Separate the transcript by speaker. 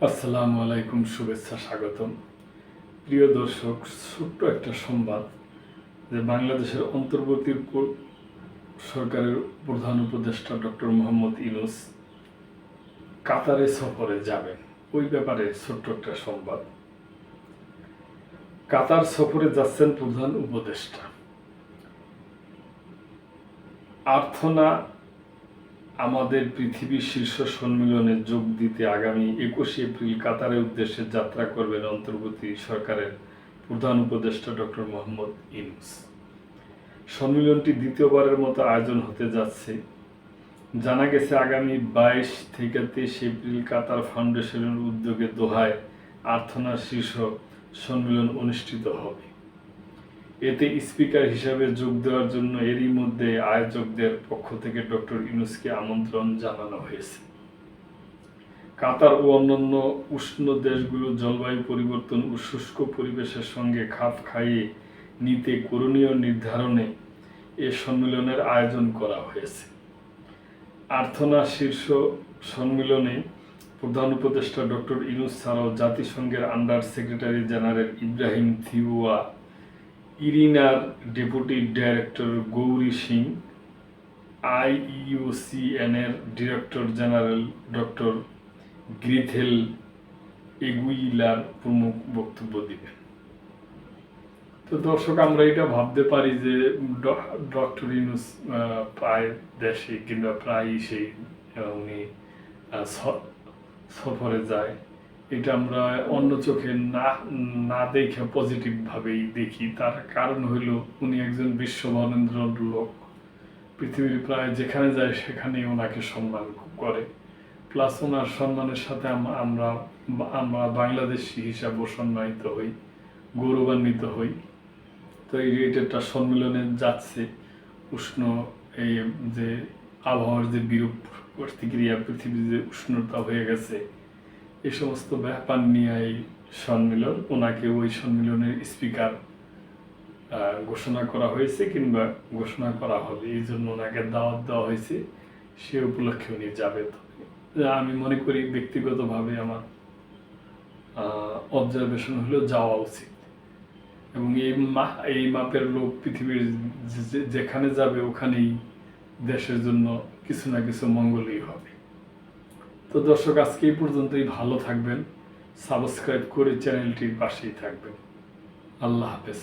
Speaker 1: আসসালামু আলাইকুম, শুভেচ্ছা, স্বাগতম। প্রিয় দর্শক, ছোট্ট একটা সংবাদ যে বাংলাদেশের অন্তর্বর্তী সরকারের প্রধান উপদেষ্টা ডক্টর মোহাম্মদ ইউনূস কাতারে সফরে যাবেন। ওই ব্যাপারে ছোট্ট একটা সংবাদ। কাতার সফরে যাচ্ছেন প্রধান উপদেষ্টা। আর্থনা আমাদের পৃথিবীর শীর্ষ সম্মেলনে যোগ দিতে আগামী 21 এপ্রিল কাতারের উদ্দেশ্যে যাত্রা করবেন অন্তর্বর্তী সরকারের প্রধান উপদেষ্টা ডক্টর মোহাম্মদ ইউনূস। সম্মেলনটি দ্বিতীয়বারের মতো আয়োজন হতে যাচ্ছে। জানা গেছে আগামী 22 থেকে 23 এপ্রিল কাতার ফাউন্ডেশনের উদ্যোগে দোহায় আর্থনা শীর্ষ সম্মেলন অনুষ্ঠিত হবে। এতে স্পিকার হিসাবে যোগ দেওয়ার জন্য এরই মধ্যে আয়োজকদের পক্ষ থেকে ডক্টর ইউনূসকে আমন্ত্রণ জানানো হয়েছে। কাতার ও অন্যান্য উষ্ণ দেশগুলো জলবায়ু পরিবর্তন ও শুষ্ক পরিবেশের সঙ্গে খাপ খাইয়ে নিতে করণীয় নির্ধারণে এ সম্মেলনের আয়োজন করা হয়েছে। আর্থনা শীর্ষ সম্মেলনে প্রধান উপদেষ্টা ডক্টর ইউনূস ছাড়াও জাতিসংঘের under secretary general Ibrahim Thiaw, ইরিনার ডেপুটি ডাইরেক্টর গৌরী সিং, IUCN-এর director general doctor Grethel Aguilar প্রমুখ বক্তব্য দিবেন। তো দর্শক, আমরা এটা ভাবতে পারি যে ডক্টর ইউনূস প্রায় দেশে কিংবা প্রায়ই সেই উনি সফরে যায়। এটা আমরা অন্য চোখে না দেখে পজিটিভভাবেই দেখি। তার কারণ হইল উনি একজন বিশ্ববরেণ্য লোক। পৃথিবীর প্রায় যেখানে যায় সেখানে ওনাকে সম্মান করে। প্লাস ওনার সম্মানের সাথে আমরা বাংলাদেশি হিসাবেও সম্মানিত হই, গৌরবান্বিত হই। তো এটা একটা সম্মেলনে যাচ্ছে। উষ্ণ এই যে আবহাওয়ার যে বিরূপ প্রতিক্রিয়া, পৃথিবীর যে উষ্ণতা হয়ে গেছে, এই সমস্ত ব্যাপার নিয়ে এই সম্মেলন। ওনাকে ওই সম্মেলনের স্পিকার ঘোষণা করা হয়েছে কিংবা ঘোষণা করা হবে, এই জন্য ওনাকে দাওয়াত দেওয়া হয়েছে। সে উপলক্ষে উনি যাবে। আমি মনে করি ব্যক্তিগতভাবে আমার অবজারভেশন হলো যাওয়া উচিত। এবং এই মাপের লোক পৃথিবীর যেখানে যাবে ওখানেই দেশের জন্য কিছু না কিছু মঙ্গলই হবে। তো দর্শক, আজকে এই পর্যন্তই। ভালো থাকবেন, সাবস্ক্রাইব করে চ্যানেলটির পাশেই থাকবেন। আল্লাহ হাফেজ।